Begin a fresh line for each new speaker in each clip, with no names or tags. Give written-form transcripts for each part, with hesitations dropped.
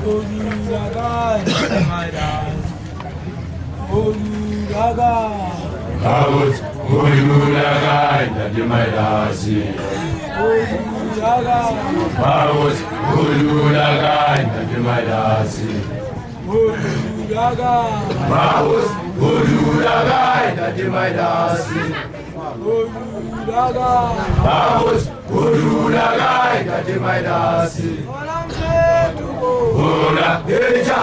Oluraga, Oluraga.
Vamos, Oluraga, Nadimaidasi.
Oluraga.
Vamos, Oluraga, Nadimaidasi.
Oluraga.
Vamos, Oluraga, Nadimaidasi.
Oluraga.
Vamos, Oluraga, Nadimaidasi. Ora, derecha.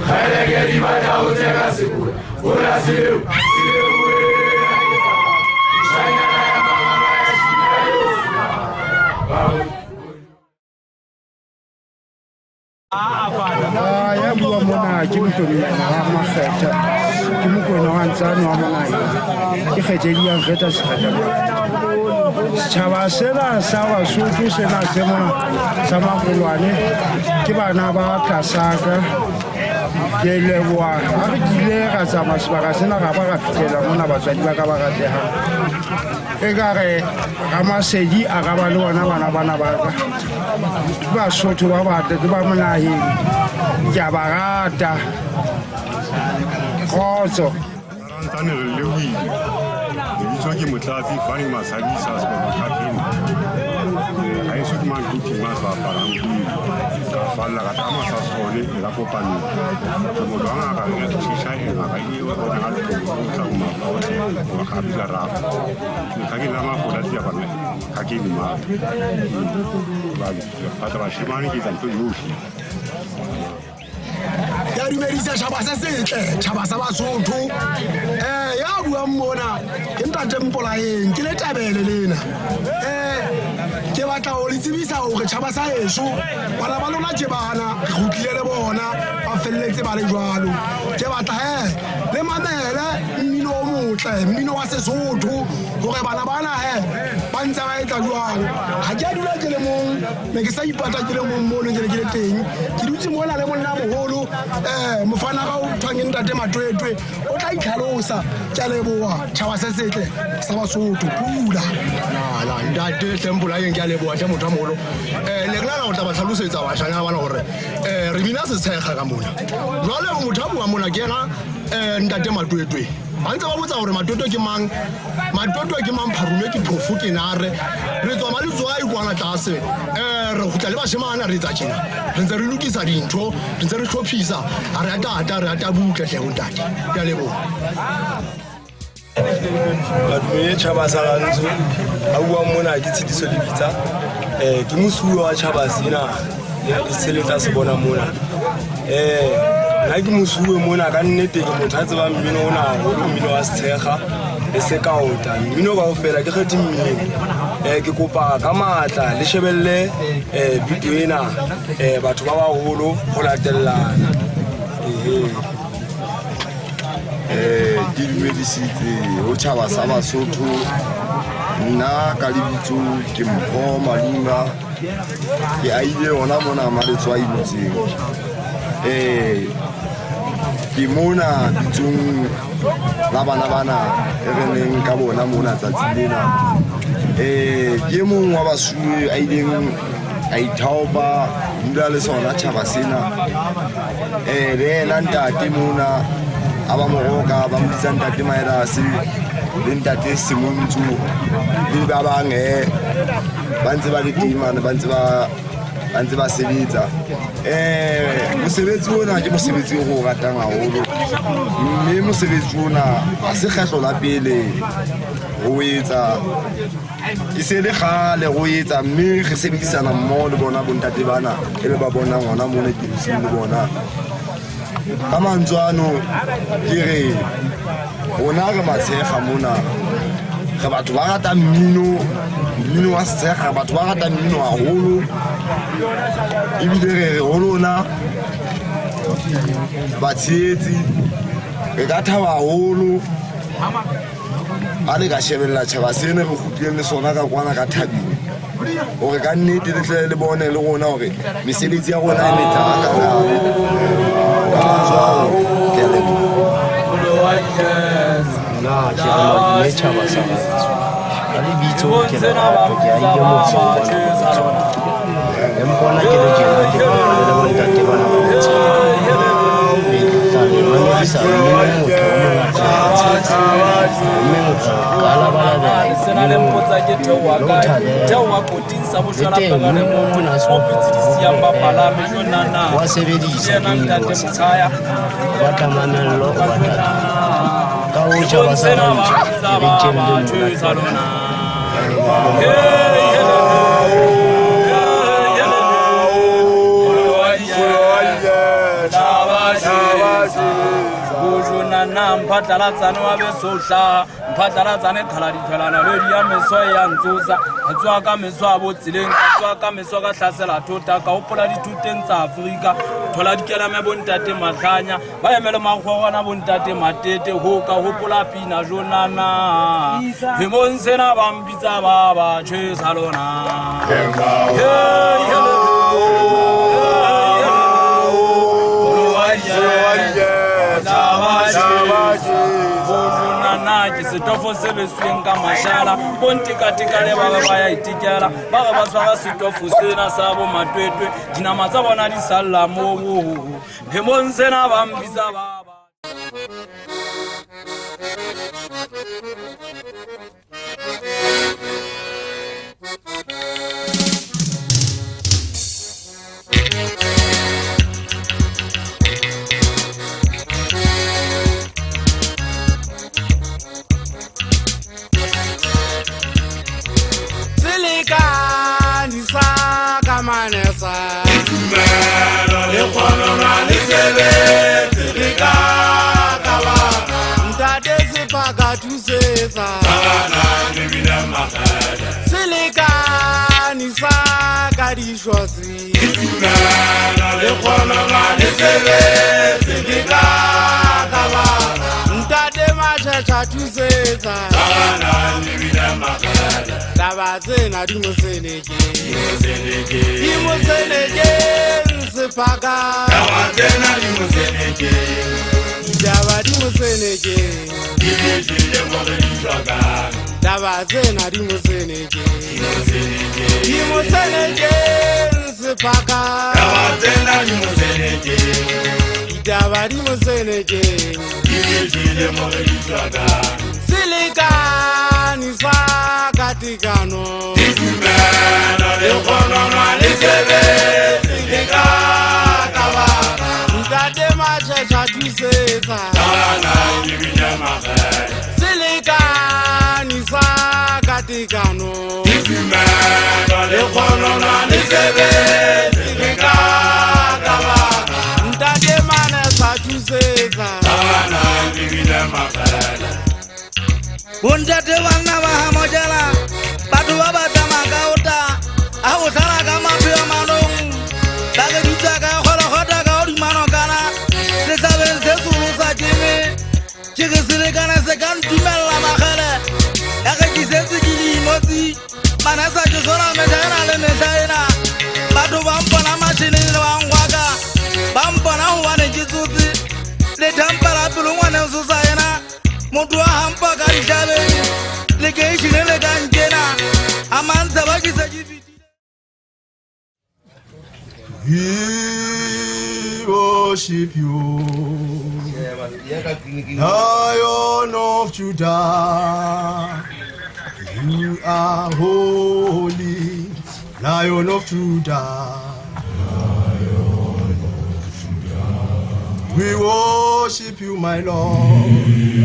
Kaya gari bada utega siku. Ora siu.
Ya bua mona ke motho wa makgetha ke mokona wa ntsane wa monai ke kgethediang kgetha setjhaba sena sa Basotho sena se mona sa Magolwane ke bana ba Tlasaka ke leboha ha re kile ra tsamaya sebaka sena ra ba ra fihlela mona batswadi ba ka ba ratehang e ka re Ramasedi a ka ba le bona bana ba ka Basotho ba batle ke ba monaheng ke a ba rata kgotso
Rantane re lebohile lebitso ke Motlatsi Fani Masabisa Sebokapeni ha e se ke mang ke mas ba parang ka falla ka tama sa sone la kopane ke mo banga ka ya tshisha e ga ka e o na le go tla mo go ga bila ra ka ke la ma go la tia bana ka ke ni ma ba ba ba shimani ke tsanto yoshi
ya dumedisa tjhaba se setle tjhaba sa Basotho ya buang mona ke ntate Mpolaeng ke le tabele lena ke batla ho le tsebisa hore tjhaba sa heso bana ba lona ke bana re kgutlile le bona ba felletse ba le jwalo ke batla le mamele mmino o motle mmino wa Sesotho hore bana bana ba ntse ba etsa jwalo ha ke a dula ke le mong ne ke sa ipata ke le mong mono ke le teng ke dutse mona le monna moholo mofana ga o thwang ntate Matwetwe o tla itlhalosa ke a leboha tjhaba se setle sa Basotho pula la ntate Mpolaeng ke a leboha ke motho a moholo le rena o tla ba tlhalosetsa bashanya bana hore re bina se tshega ka mona jwale motho a bua mona ke yena ntate Matwetwe ba ntse ba botsa hore Matwetwe ke mang Pharume ke phofu ke nare re tswa maletswa kwana tlase re gutla le bashemane re etsa tjena re ntse re lokisa dintho re ntse re hlophisa a re ata butle hle ho ntate ke a leboha
Badumedi tjhaba sa Rantsho a buang mona ke Tshidiso Lebitsa ke mosuwe wa tjhaba sena le tsheletsa se bona mona ha ke mosuwe mona ka nnete ke motho a tsebang mmino ona haholo mmino wa setshega le se ka ota mmino kaofela ke kgethe mmino ke kopa ka matla le shebelle video ena batho ba baholo ho latellana
ke dumedisitse ho tjhaba sa Basotho nna ka lebitso ke Mpho Malunga ke a ile hona mona maletswa ibutseng ke mona bitsong la bana e re neng ka bona mona tsatsing lena ke mong wa basuwe a ileng a ithaopa dula le sona tjhaba sena le ena ntate mona a ba moroka ba mbitsa ntate Maerasi le ntate Semontsu le ba bang ba ntse ba le timana ba ntse ba sebetsa mosebetsi ona ke mosebetsi o ratang haholo mme mosebetsi ona a se kgetlo la pele ho etsa e se le gale go etsa mme re sebedisana mmoho le bona bontate bana e be ba bona ngwana mona ke busing le bona ka mantswano ke re rona re matshega mona re batho ba rata mmino wa setshega batho ba rata mmino haholo ebile re ho lona batshehetsi re ka thaba haholo a le ka shebella tjhaba sene re kgutleng le sona ka kwana ka thabeng hore ka nnete le tle le bone le rona hore mesebetsi ya rona e metla ka
ke
ting sa boshola paka le motho mo pitsidisi ya bapalame jonana
wa sebedisa
ntate Motshaya
wa tamamello wa tata ka o tjhaba sa
mphatlalatsane wa besohla mphatlalatsane khala dithelana le dia meso ya ntsosa tswa ka meso a botsileng tswa ka meso ka hlasela thota ka hopola dithuteng tsa Afrika thola dikelame bontate Mahlanya ba emele magogona bontate Matete ho ka hopola pina jonana himonsena ba mbitsa ba tshesa lona setofo se besweng ka mashala bontika-tika le ba ba ya itikela ba ba tshwara setofo sena sa bo matwetwe dinama tsa bona di salla mo phemong sena ba mbitsa ba Silikani saka dishosi le khona le sebe silikaba ntate machacha thusetsa ni bina makala taba tsena di moseneke nsepaka taba tsena di moseneke dibijile mo re ditshwaka taba tsena di moseneke nsepaka taba tsena di moseneke daba di moseneke dibijile mo re ditshwaka silikani saka tikano ditumelo le khononwa le sebe silikaba ntate machacha thusetsa silikani saka tikano ditumelo le khononwa le sebe silikaba ntate machacha thusetsa
bontate banna ba hamojela batho ba batla makauta a go tlala ka mapheo manong ba ke dutsa ka kgolokgota ka odimano kana se sabeng se solo sa keme ke ke selekana se ka ntumella magele ya ke disetse ke dimotsi manesa ke sola mehla ena le mehla ena batho ba mpona matšhineng le bangwaka ba mpona gobane ke tsotse le thampa la pelo ngwane sosa ena motho wa hampa ka dithabeng le keišhine le ka nkena a mantse ba ke se ke fetile.
We worship you, Lion of Judah. You are holy, Lion of Judah. We worship you, my Lord.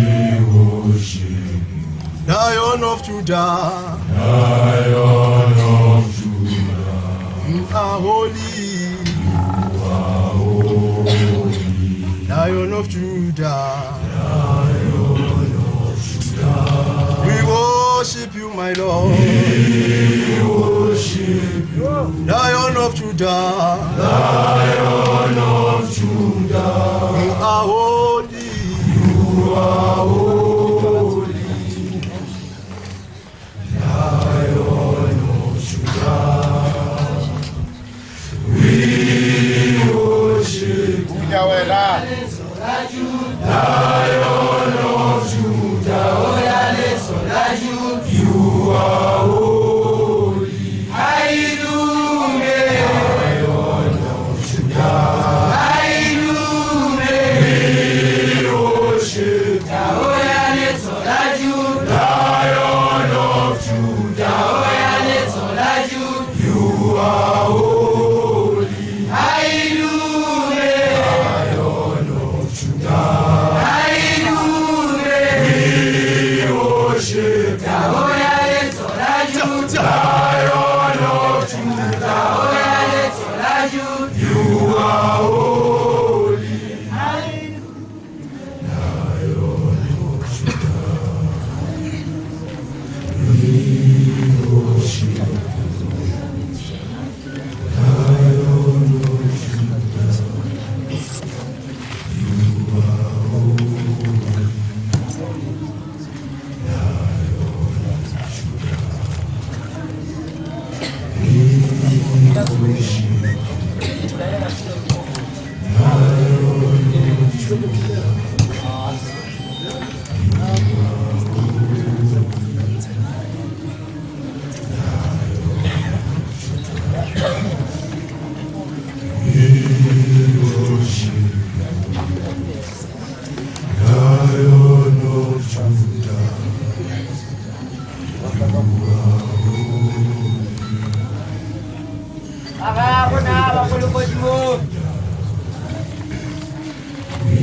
Lion of Judah. Lion of Judah. You are holy. You are holy. Lion of Judah. Lion of Judah. We worship you, my Lord. We worship you. Lion of Judah. Lion of Judah. You are holy. You are holy.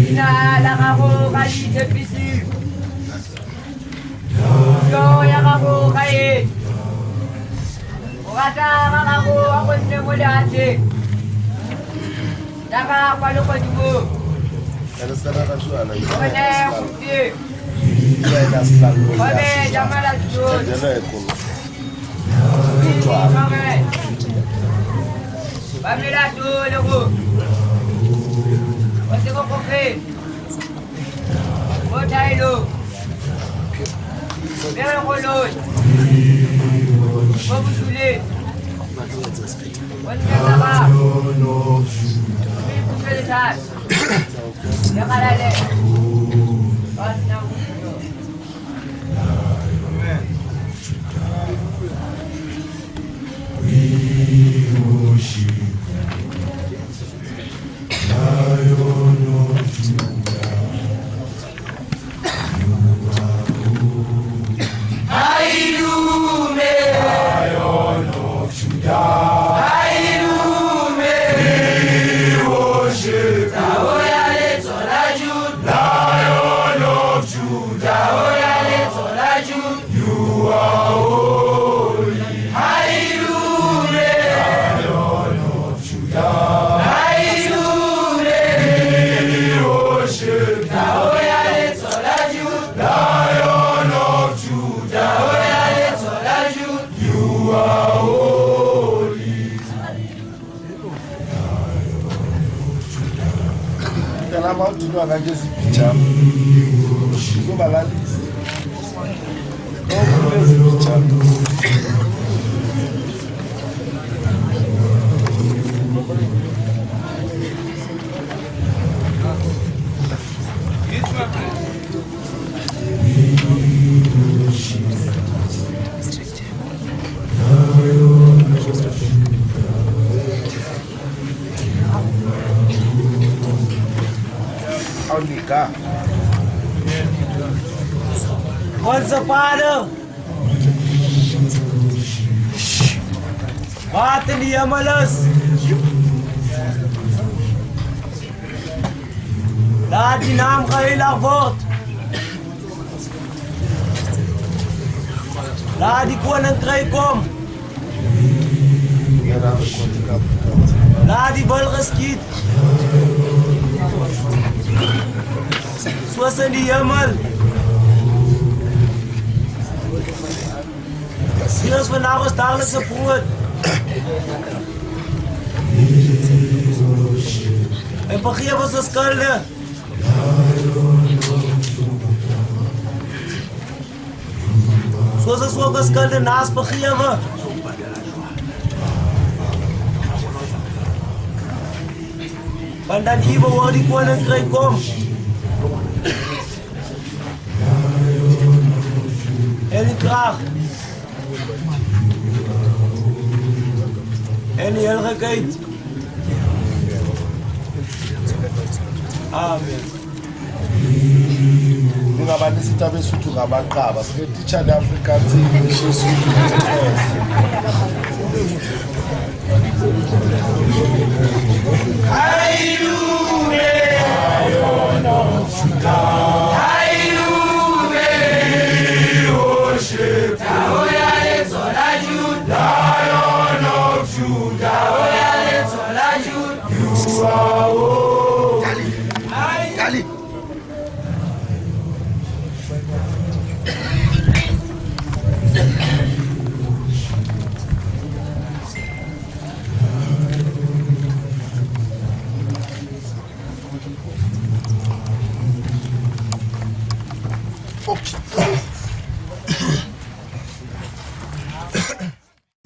Ina la gago ga ditshepisi. Yo ya gago ga e. O rata ga gago a go nne mo lehatshe. Daga kwa le godimo. Bone gopie. Bone jamala tso. Bamela to le go. What's it going to What I do? Where am I going? What would you live? What's the matter? What's the task? You're going to live. What's now?
Once a father. Wat in die hemel is. Laat die naam geheilig word. Laat die koninkryk kom. Laat die wil geskied. Soos in die hemel. Hier is vandaag ons dagelijkse brood. En vergeef ons ons skulde. Soos ons ook ons skulde naast vergewe. Want dan hier behoort die koninkryk kom. En die kracht. En die heiligheid. Amen.
Ngabani sitabe suthu ngabaqaba siketeacher leAfrikaans English suthu
Hallelujah worship Lion of Judah you are holy.
Dali.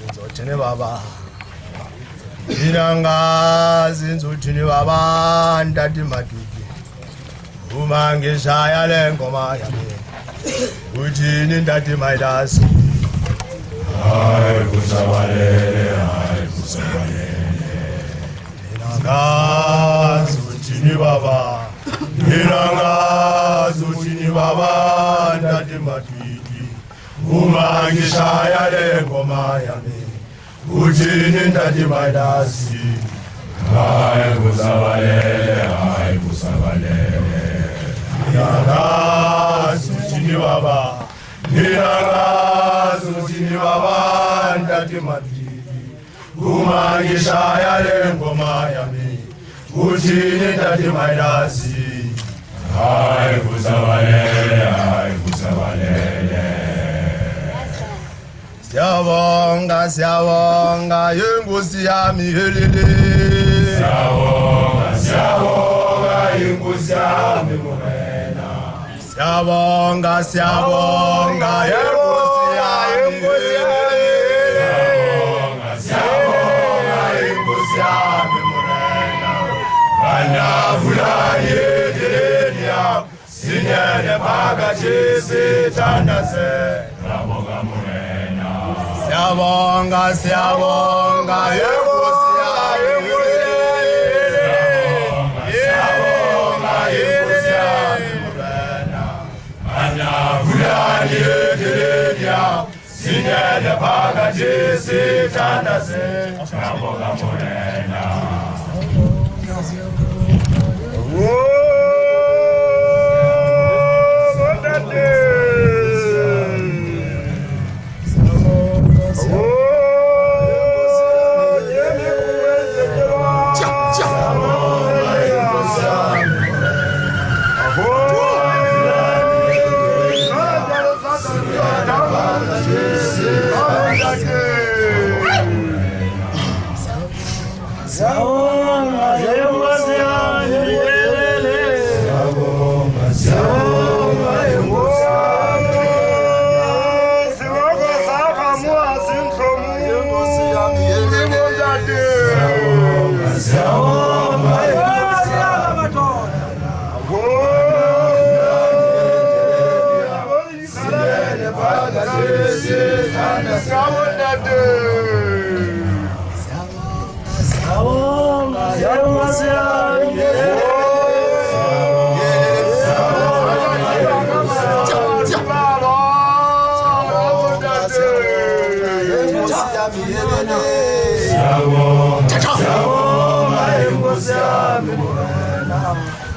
Nzothini baba Inangazi nzothini baba Ndati maduki Uma ngishaya le ngoma yami Uthini ndati maidasi
Hayi kusabalele
Inangazi uthini baba Inangazi uthini baba Ndati maduki Uma ngishaya le ngoma yami Uthini ndati maidasi
Hai kusabalele Niraga sujini baba Niraga sujini baba Ndati madidi Kumangishaya lengoma yami Uchini ndati maidasi Hai kusabalele Siyabonga yengosi yami helele Siyabonga yengosi yami morena Siyabonga yengosi yami helele Siyabonga yengosi yami morena Bana fulani yedirenia Sinyene pakachisi chandase Rabonga morena Siyabonga yengosi yami Siyabonga yengosi yami morena Bana fulani yedirenia Sinyene pakachisi chandase Rabonga morena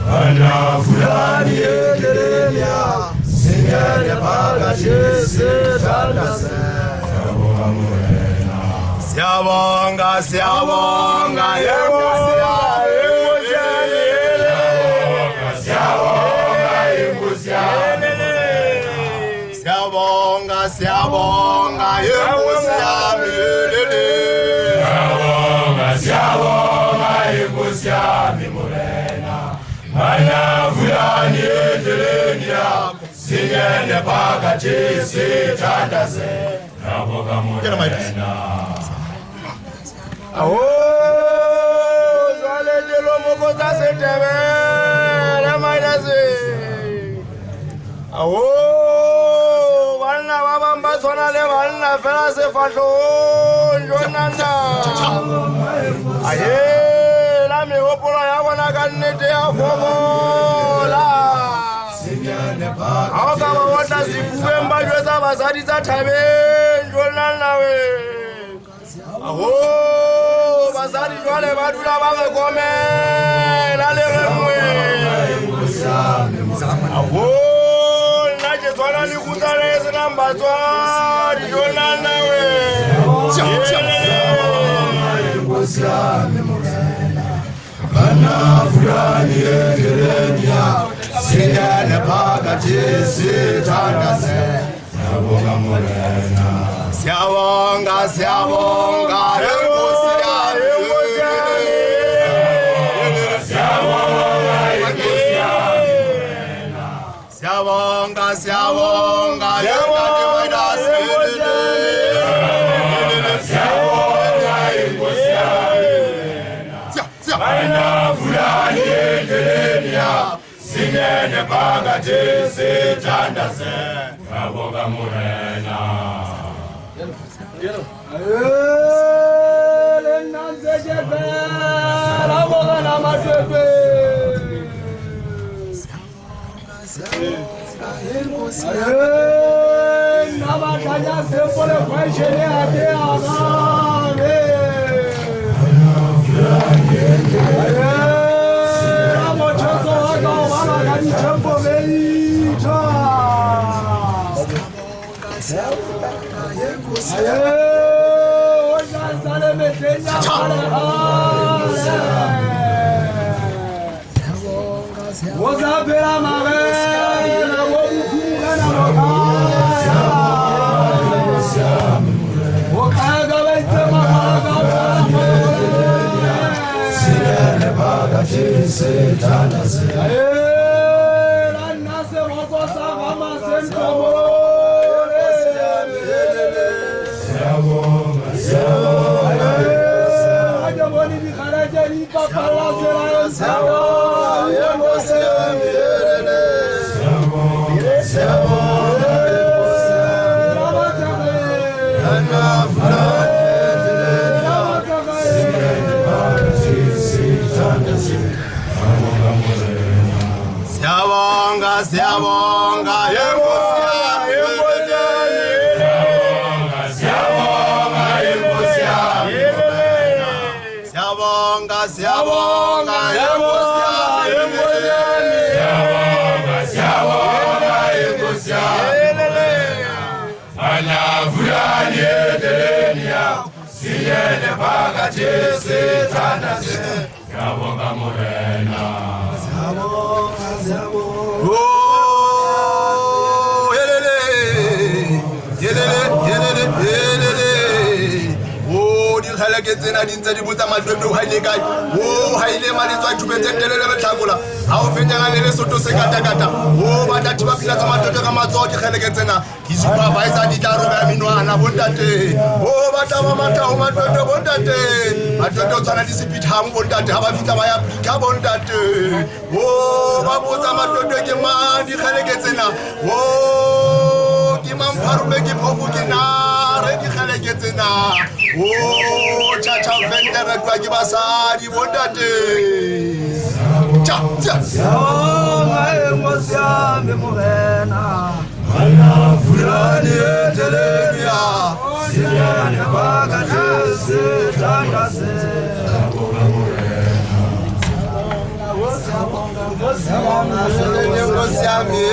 Bana fulani yedirenia Sinyene pakachisi chandase Rabonga morena Siyabonga yengosi Siyabonga yengosi yami Siyabonga yengosi yami Siyabonga yengosi yami morena Bana fulani yedirenia Sinyene pakachisi chandase Rabonga morena Aho zalele lomokota setebele maidase Aho vanna vabamba tsona le vanna fela se fatlo jonanda Aye la mehopolo ya bona ka nnete ya fomola Aho ka ba wata sifubeng ba jwetsa basadi tsa thabeng jonanda we Aho basadi jwale ba dula ba re komela le rengwe Aho nna ke tswana le kutsana e senang batswadi jonana we Bana fulani yedirenia Sinyene pakachisi chandase Rabonga morena Siyabonga yengosi yami Siyabonga yengosi yami Siyabonga yengati maidasi Siyabonga yengosi yami Bana fulani yedirenia Sinyene pakachisi chandase Rabonga morena Nabakanya tsena di ntse di botsa matlwebe ha ile kae ha ile mali tswa thubetendelele betlhakola ha o fenyana le Lesotho se katakata batati ba phila tsa matoto ka matsoho di kgeleke tsena ke supervisor di tla roba minwana bontate batla ba mata ho matoto bontate matoto tsana di speed ham bontate ha ba fitla ba ya pika bontate ba botsa matoto ke ma di kgeleke tsena ke mampharume ke phofu ke na re di kgeleke tsena cha vendera kwa ke basadi bontate cha ngosiame morena ana fulani etelemia sinyane bakatese tandase ngosiame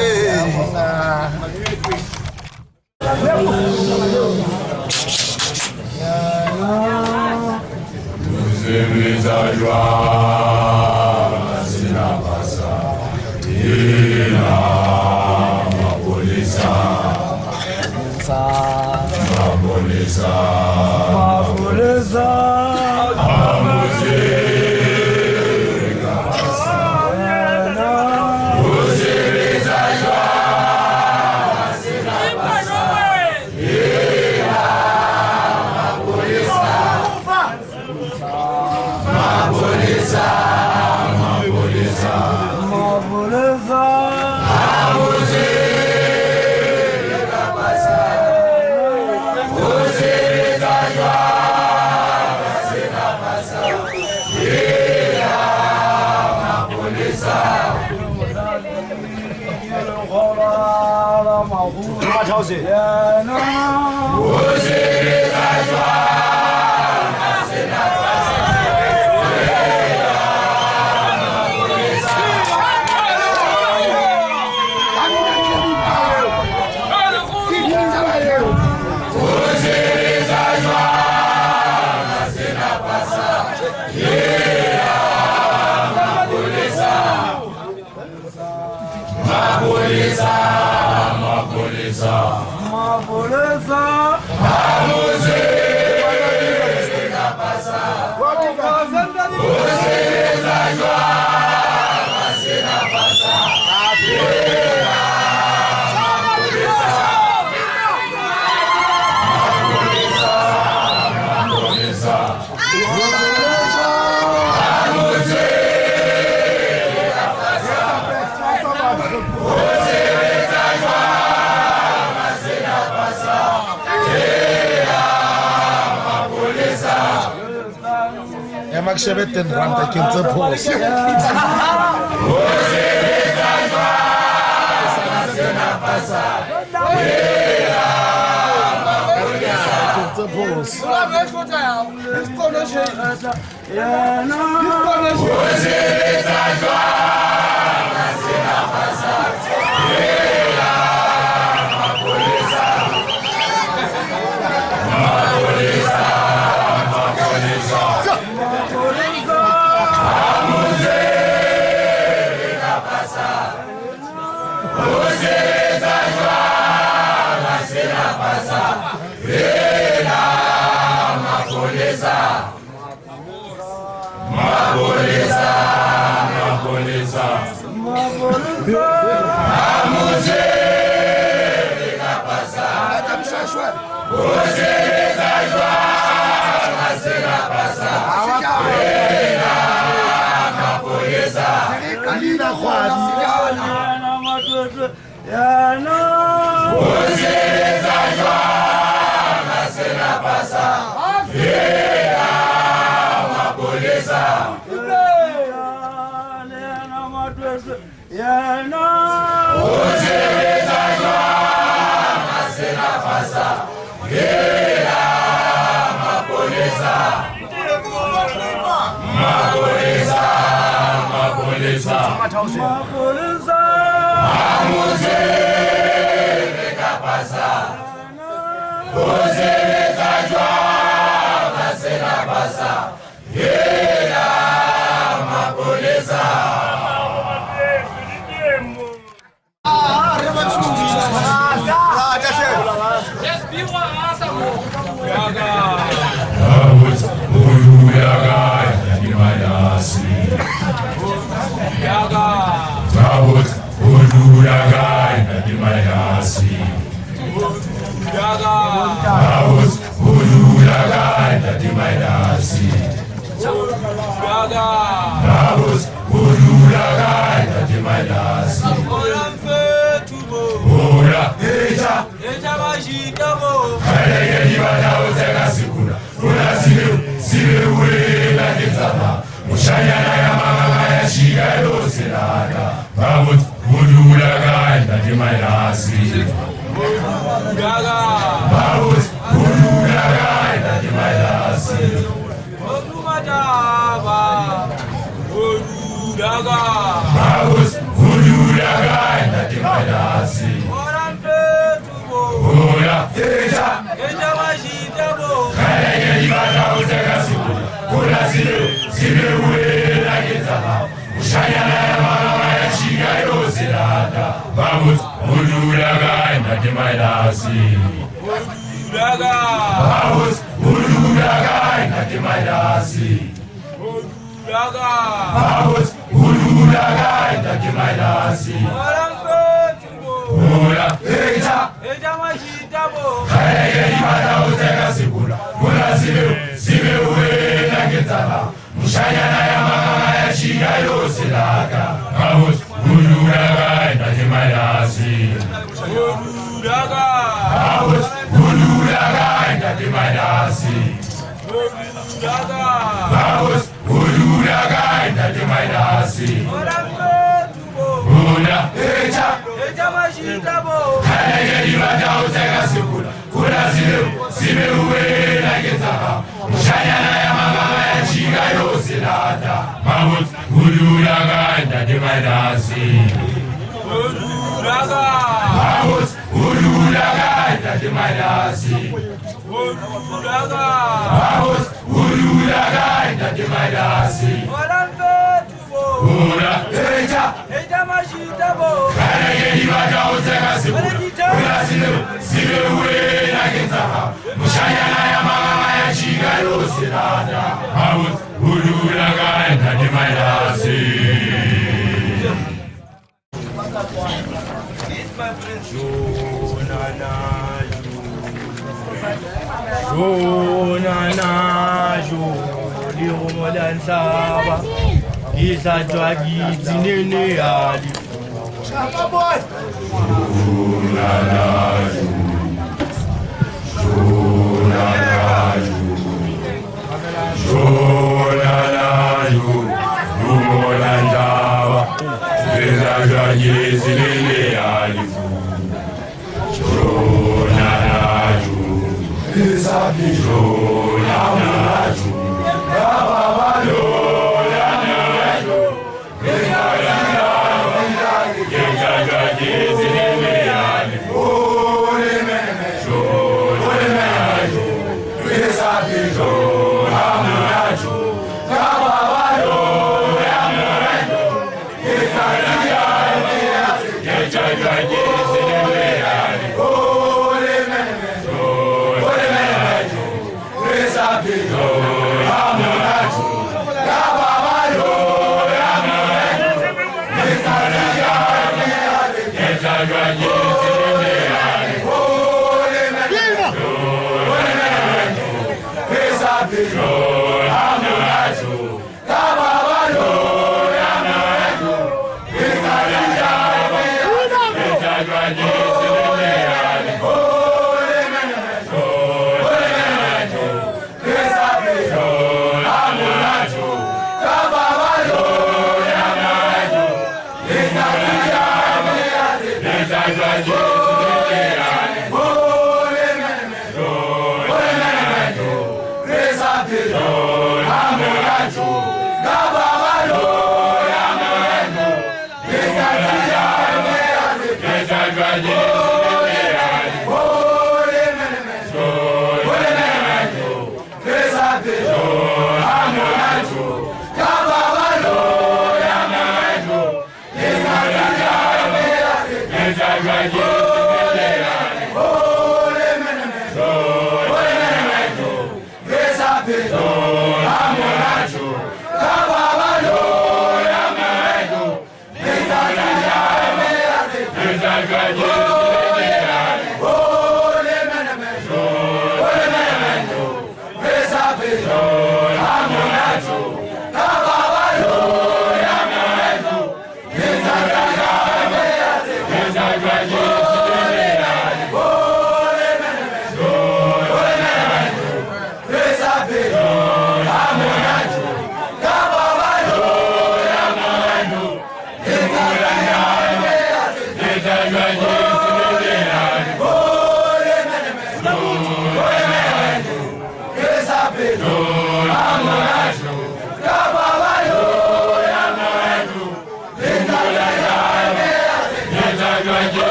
Shebeten ranta kinze pos. phosi.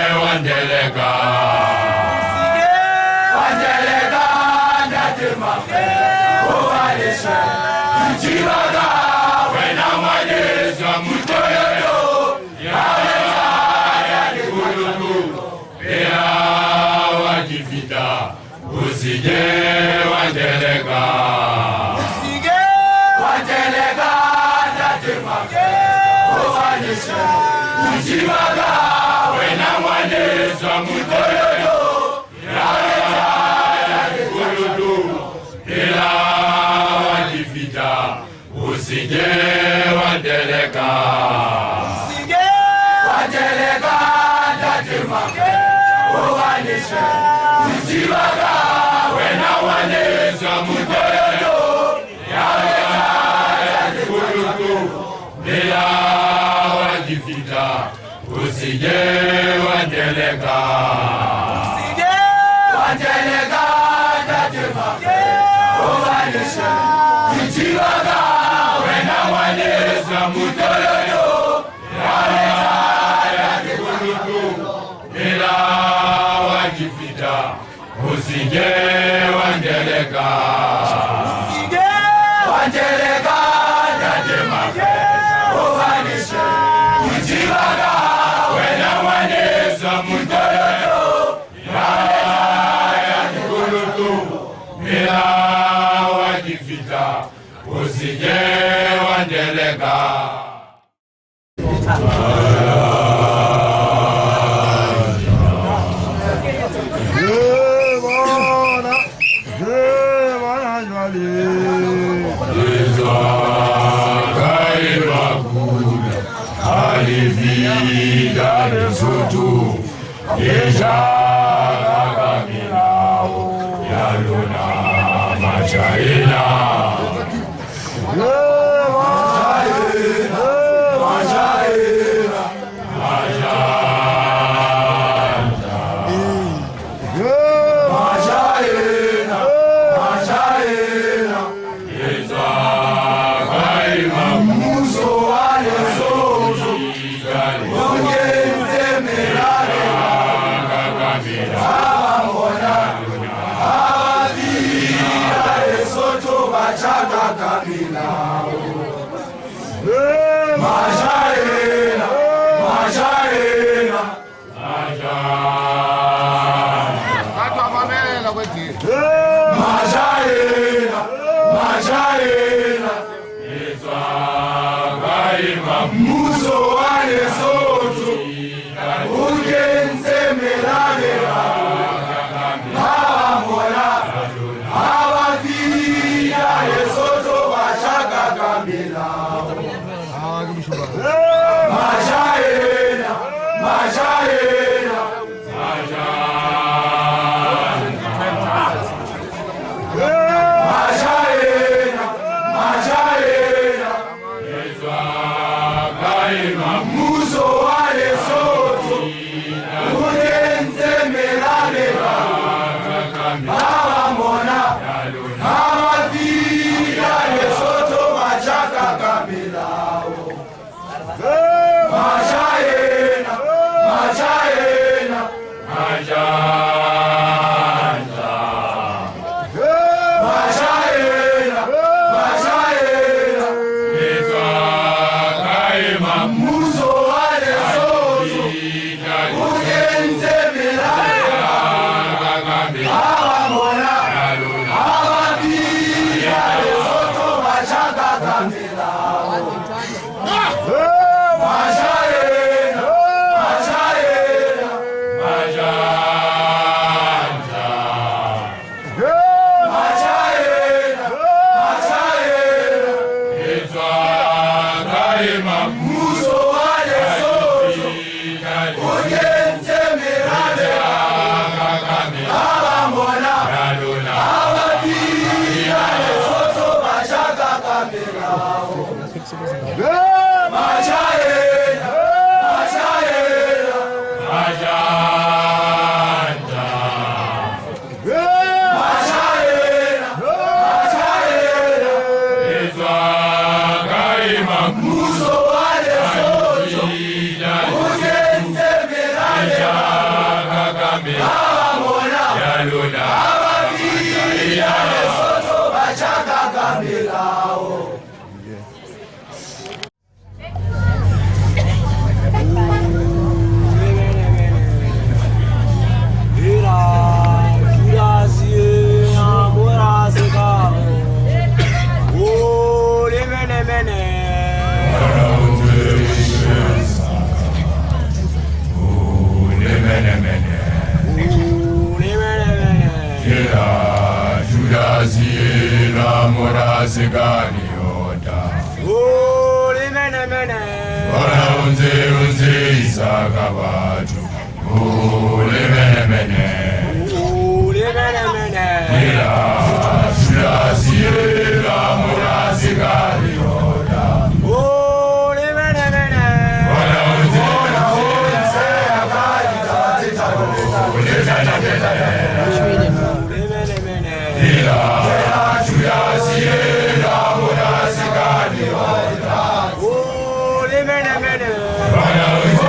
Wandeleka, Mjivaga wena Mwenyezi wa mtoyoyo ya nikulugu pia wajivita usije wandeleka usije wandeleka tatemake uwanishe Mjivaga wena Mwenyezi wa mtoyoyo ya nikulugu pia wajivita usije wandeleka usije wandeleka tatemake uwanishe Mjivaga wena Mwenyezi wa mtoyoyo ya nikulugu bila wajivita usije wandeleka usije wandeleka tatemake uwanishe Mjivaga wena Mwenyezi wa mtoyoyo ya nikulugu bila wajivita usije wandeleka usije wandeleka tatemake uwanishe Mjivaga wena Mwenyezi wa mtoyoyo ya nikulugu bila wajivita usije wandeleka Alivida Lesotho Yeshaka Milao Yalona Machaina Machaena
sikani yoda
Uli mene mene
Wana unzi isaka watu Uli mene mene Ila shula siyela muna sikani yoda
Uli mene mene
Wana unzi isaka Ila shula siyela muna sikani yoda
Uli mene mene
Wana unzi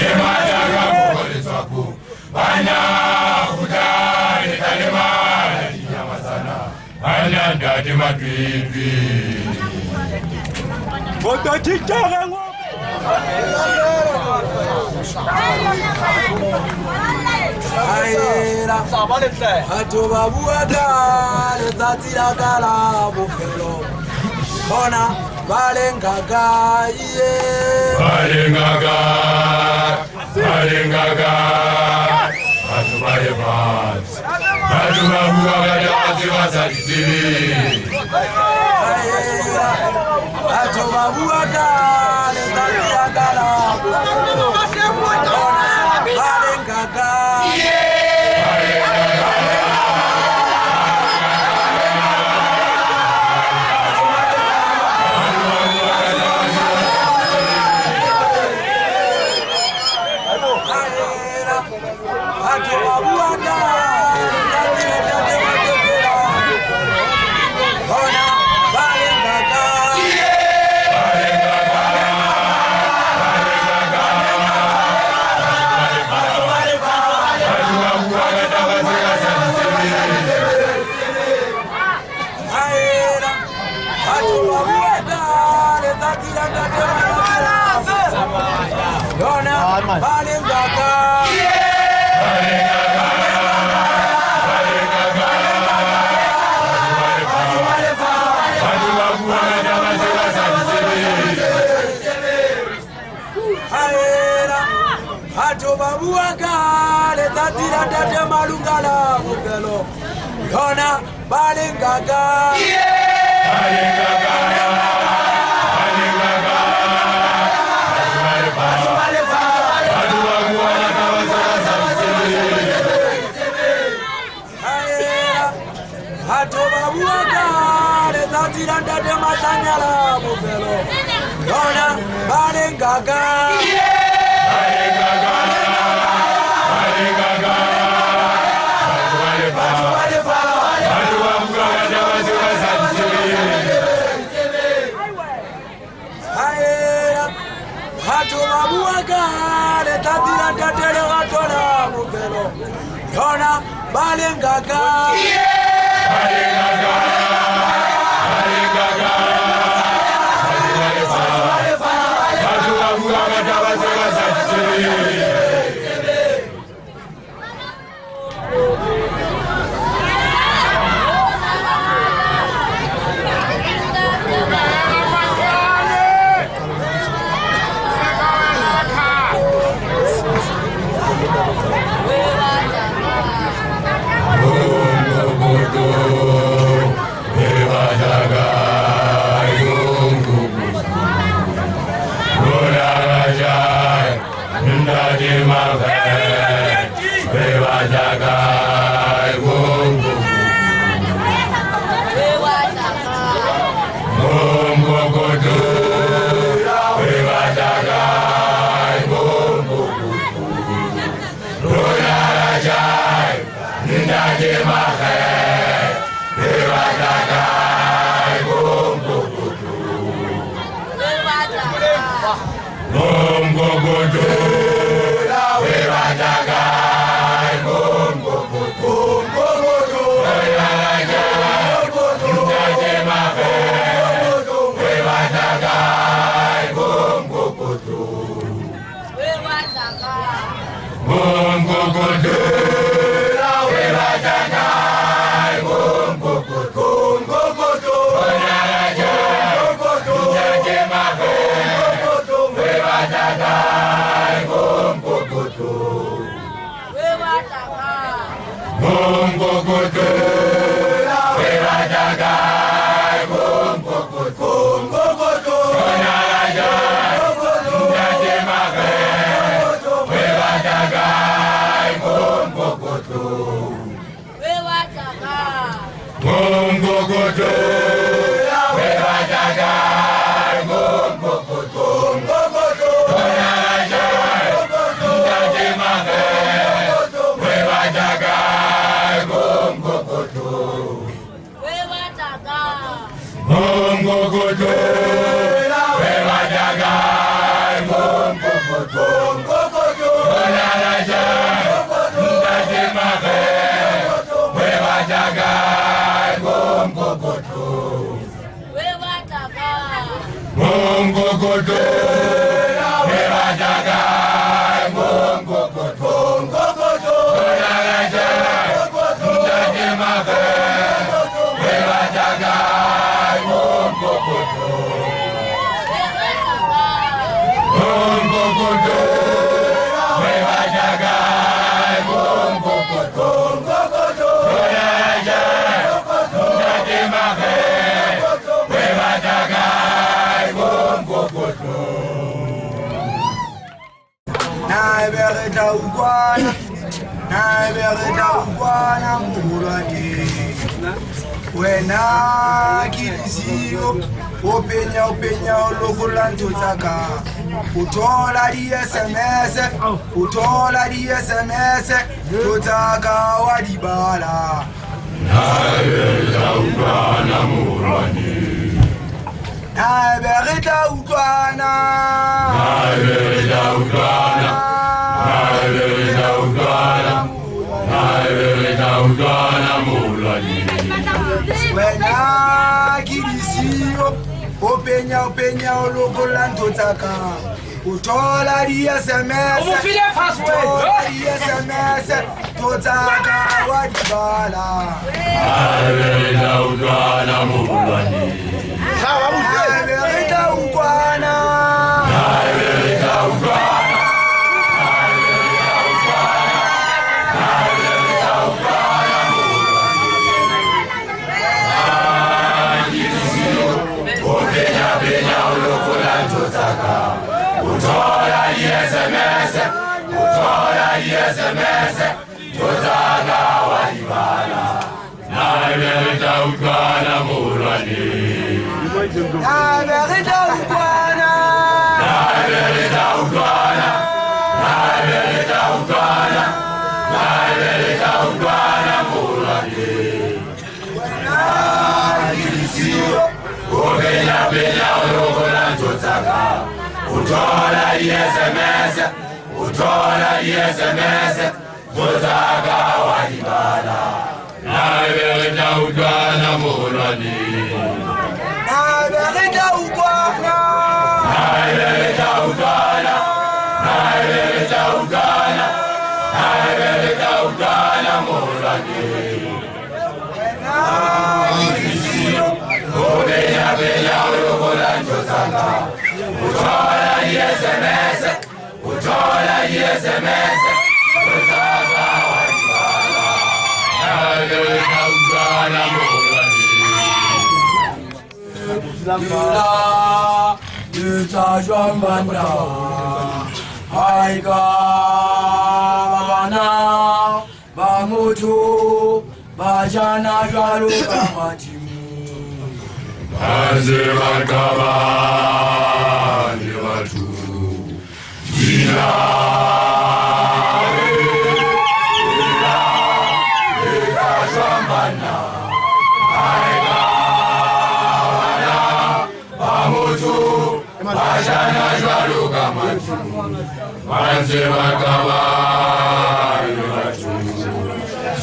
Semajaga kukole swaku Banya kudari talemala Dinyama sana Banya ndati matwitwi
Koto chichara ngombe
Aera Ato babuaga Lezati la kala bufelo Bona Balengaga
Balengaga Balengaga Ato balevans Ato babuaga Dati wasalizili
Ato babuaga Lezati la kala bufelo Bona Balengaga
Go, go, go, go. Webatagai Gomgogoto Gomgogoto Webatagai Gomgogoto Gomgogoto Ndademage Webatagai Gomgogoto Gomgogoto Webatagai Gomgogoto
Bereta ukwana mulwane wena kilisio openya olokulanto tsaka utola di SMS totsaka wadibala
Bereta ukwana mulwane
Bereta ukwana wena kilisio openya olokulanto tsaka utola di SMS totsaka wadibala
Bereta ukwana mulwane
Bereta ukwana
SMS tozaga walibala Bereta ukwana mulwane
Bereta ukwana
mulwane Openya olokulanto tsaka utola SMS tozaga walibala Bereta ukwana mulwane
Bereta ukwana
mulwane Openya olokulanto tsaka utola SMS tozaga walibala Bereta ukwana mulwane
Yutashwambanda Haika Babana Bamutu Bajana Jaluka Matimu
Banze bakaba ni watu Dina Yutashwambanda Haika Babana Bamutu Bajana Jaluka Matimu Banze bakaba ni watu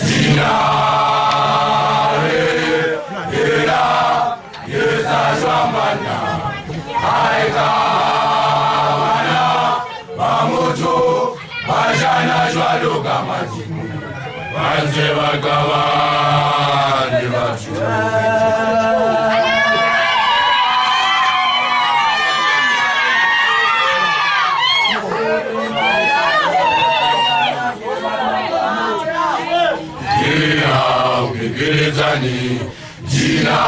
Dina Banze bakaba ni watu Kila ukingilizani jina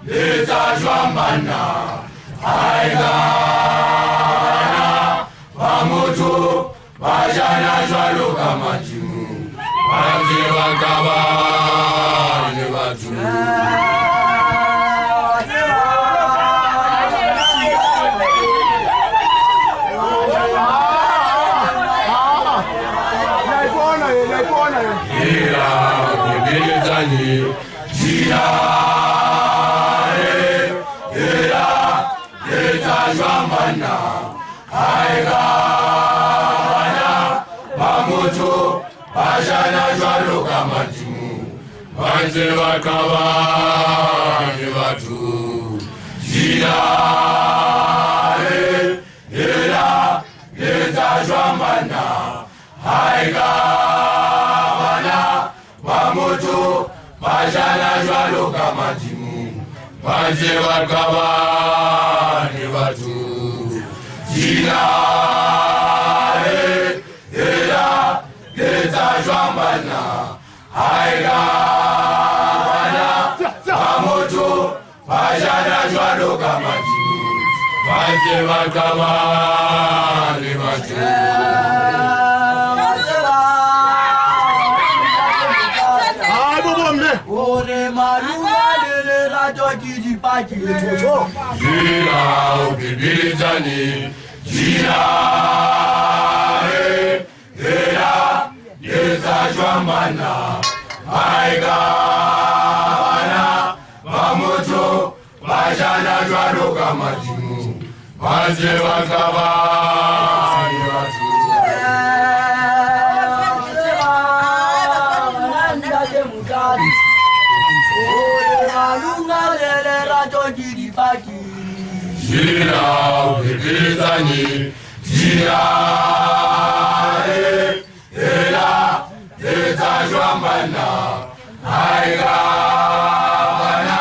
Litashwambana Haika Bamutu Bajana Jaluka Matimu Banze bakaba ni watu Kila ukingilizani jina Litashwambana Haika Bamutu bashana jwalo ka madimo banze bakabane batho dina ela leza jwamana haiga bana ba motho bashana jwalo ka madimo banze bakabane batho dina Jambana, Haiga, Bana, Bamoto, Bajana, Jwalo, Kamati, Bajeva, Kama, Limatu. Ore Maluga, de Rajo, Gidi, Paki, Gina, Bibilizani, Gina. Jwamana, Haiga, Bana, Bamoto, Bajana, Jwalo, Kamatimu, Bajeva, Kabani, Batu. Jina, Bibilizani, Jina, Jwambana, Haiga, Bana,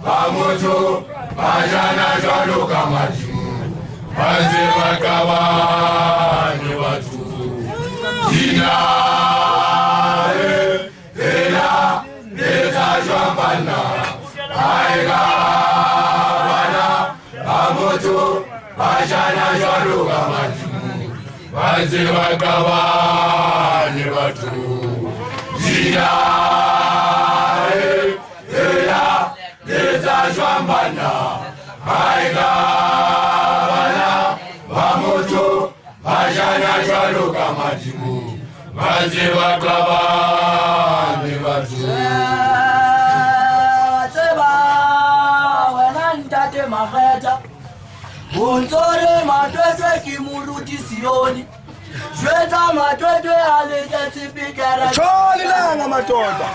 Bamoto, Bajana, Jwalo, Kamatimu, Bajeva, Kabani, Batu. Jina, Jwambana, Haiga, Bana, Bamoto, Bajana, Jwalo, Kamatimu, Bajeva, Kabani, Batu. Jina, Jwambana, Haiga, Bana, Bamoto, Bajana, Jwalo, Kamatimu, Bajeva, Kabani, Batu. Seba, wenantate mafeta, Unzore matwetwe kimuruti sioni. Shweta matwetwe alizeti pikera.
Choli langa matoda.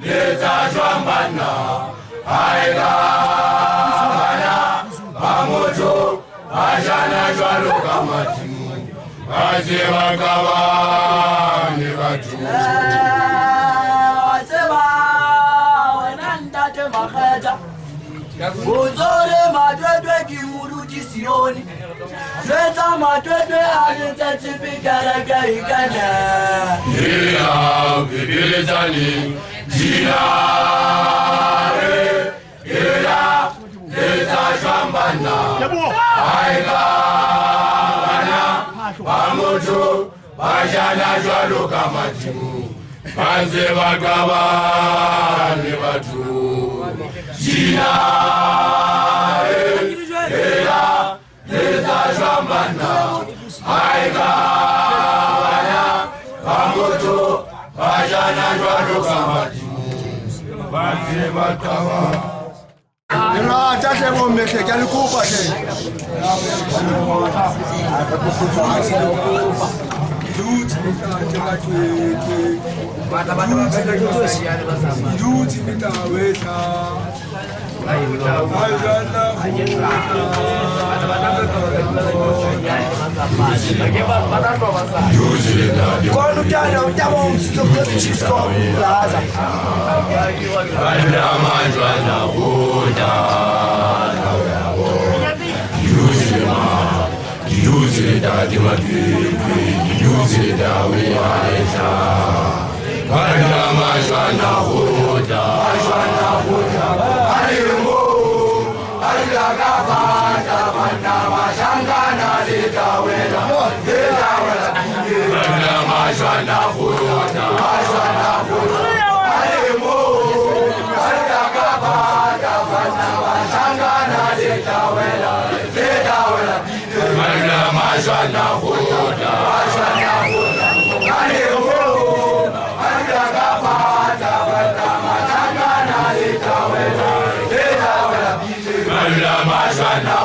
Leza Jwambana, Haiga, Bana, Bamoto, Bajana, Jwalo, Kamatimu, Bajeva, Kabani, Batu.
Seba, wenantate mafeta, Unzore matwetwe kimuruti sioni. Shweta matwetwe alizeti pikera gaigana.
Jina, Bibilizani, Jina, Leza Jwambana, Haiga, Bana, Bamoto, Bajana, Jwalo, Kamatimu, Bajeva, Kabani, Batu. Jina, Leza Jwambana, Haiga, Bana, Bamoto, Bajana, Jwalo, Kamatimu, Bajeva, Kabani.
Tate ngombe ke kalikupa ke. Duti mitaweta. Quando dá um disco plaza.
Majana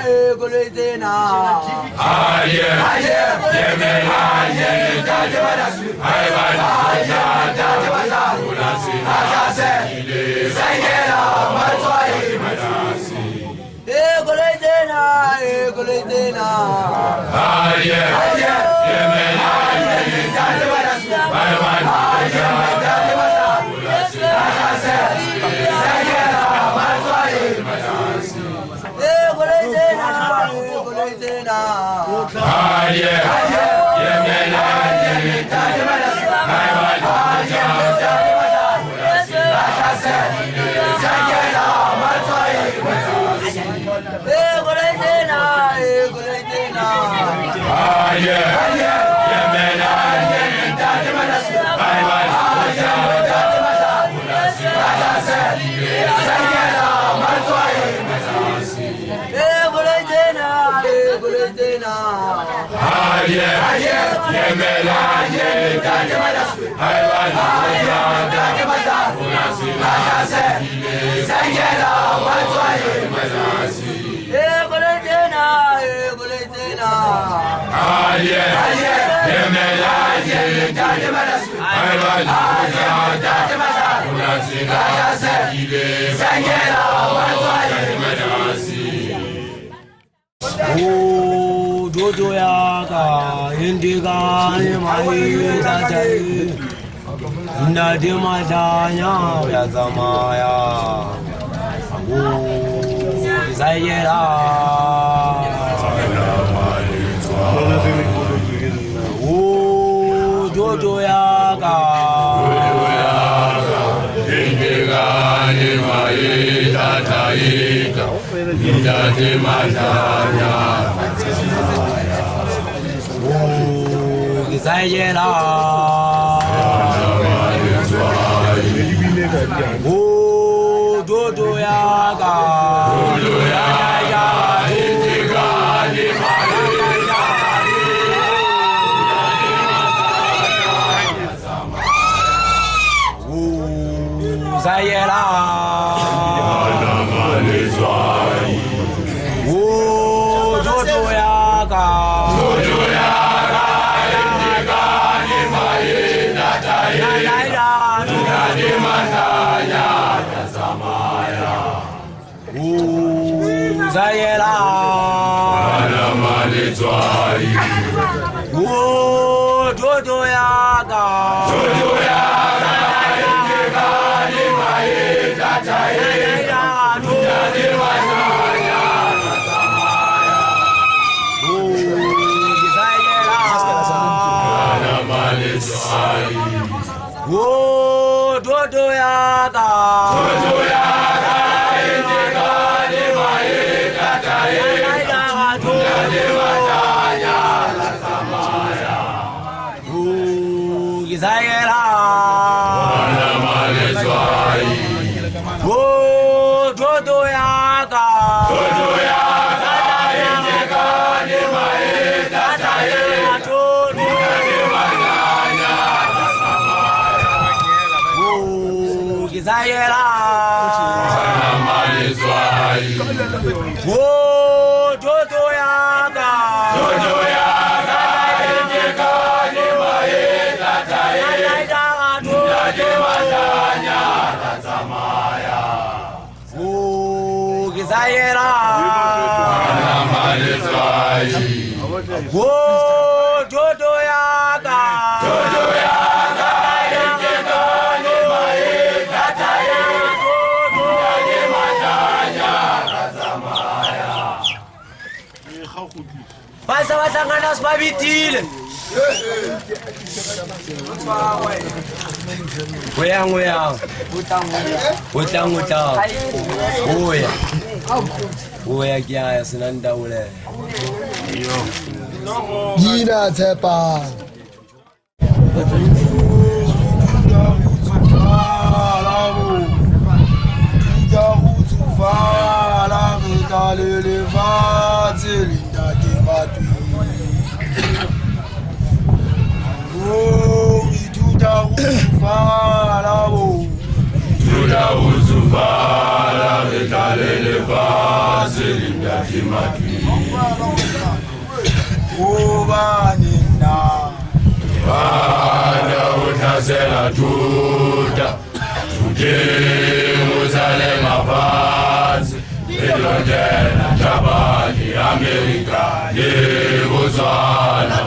Golezena.
Aye, Yemela, Yemela, Ayvana, Yadavana, Ulasi, Ajase, Zayera, Mazwai, Madasi.
Golezena, Golezena.
Aye, Yemela, Yadavana, Ayvana, Yadavana, Ulasi, Ajase, Zayera, Mazwai, Madasi.
Golezena, Golezena.
Aye, Yemela, Yadavana, Ayvana, Yadavana, Ulasi, Ajase, Zayera, Mazwai, Madasi.
Golezena, Golezena.
Aye, Yemela, Yadavana, Ayvana, Yadavana, Ulasi, Ajase, Zayera, Mazwai, Madasi.
Golezena, Golezena.
Aye, Yemela, Yadavana, Ayvana, Yadavana, Ulasi, Ajase, Zayera, Mazwai, Madasi.
Golezena, Golezena.
Aye, Yemela, Yadavana, Ayvana, Yadavana, Ulasi, Ajase, Zayera, Mazwai, Madasi.
Jojo yaga indiga mai dajai nadima janya ya zamaya zayera jojo yaga
indiga mai dajai nadima janya
Zayera Jojo yaga
indiga
Zayera Jojo yaga Zayera Jojo yaga Jojo yaga Zayera Jojo yaga Zayera Jojo yaga Zayera Jojo yaga Basa bahlangana sibabithile Ngoyang utang Oya kya sinanda ule
Gina Tepa
Tuda uzuvala, regalele vaze, linda de madri.
ubani na
bana uthasela Juda Muzale mavazi elongena Jabali Amerika yebuzana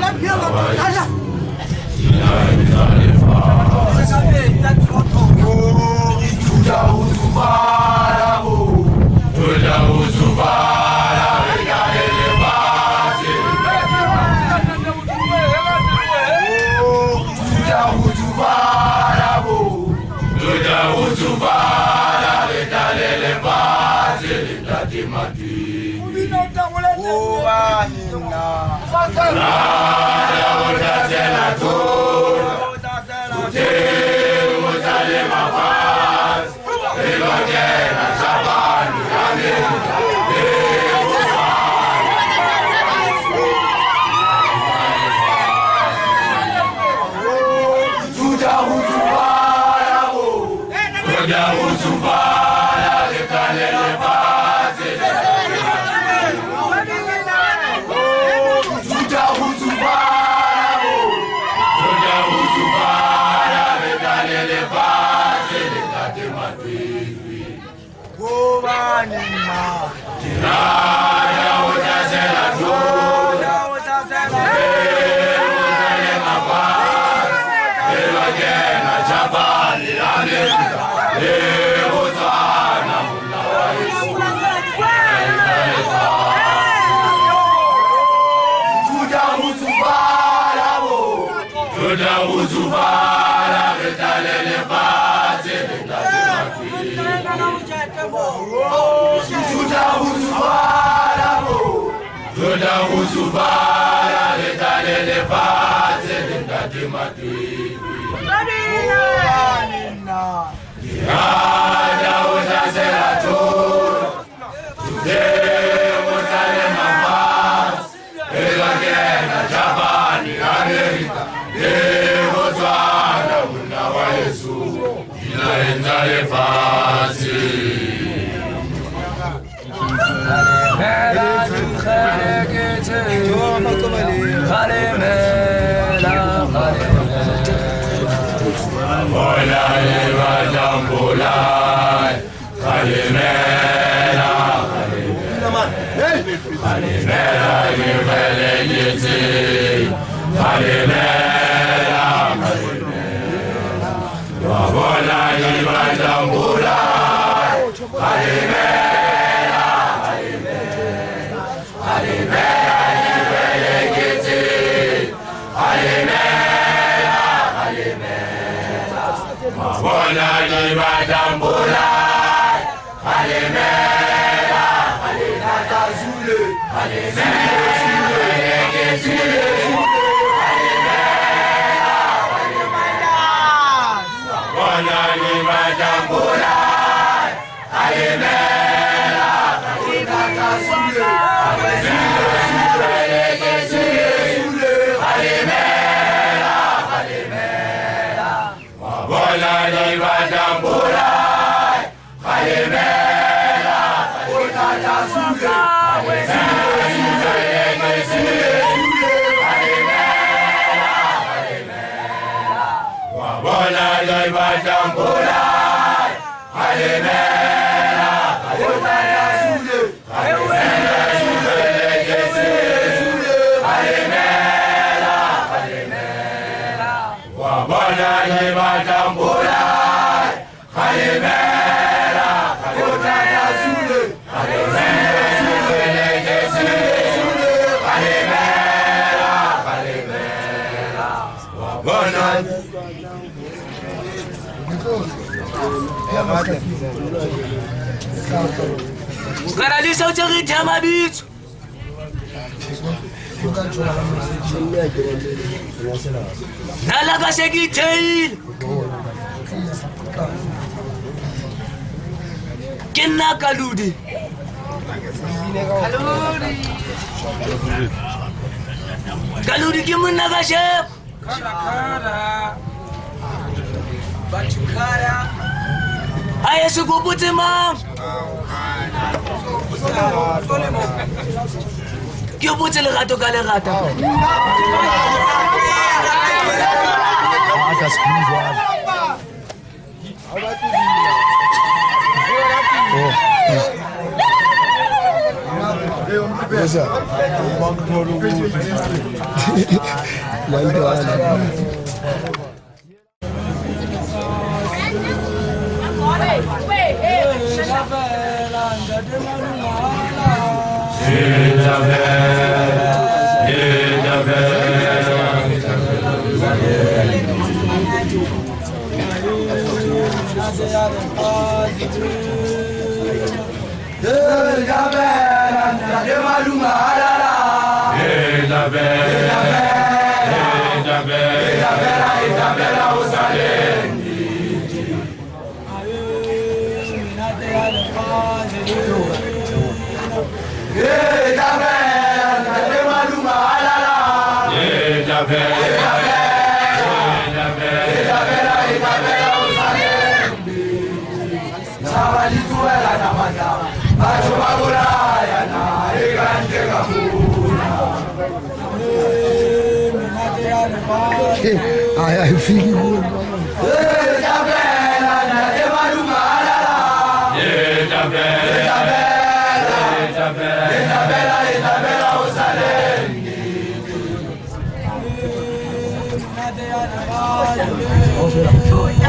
Garalisa ucari tema bicho. Nala kasegi tail. Kenna kaludi. Kaludi kimunna kashep. Batukara. Aye sukuputi mam.
ke botse lerato ka lerata
Ai, filho.
Oh,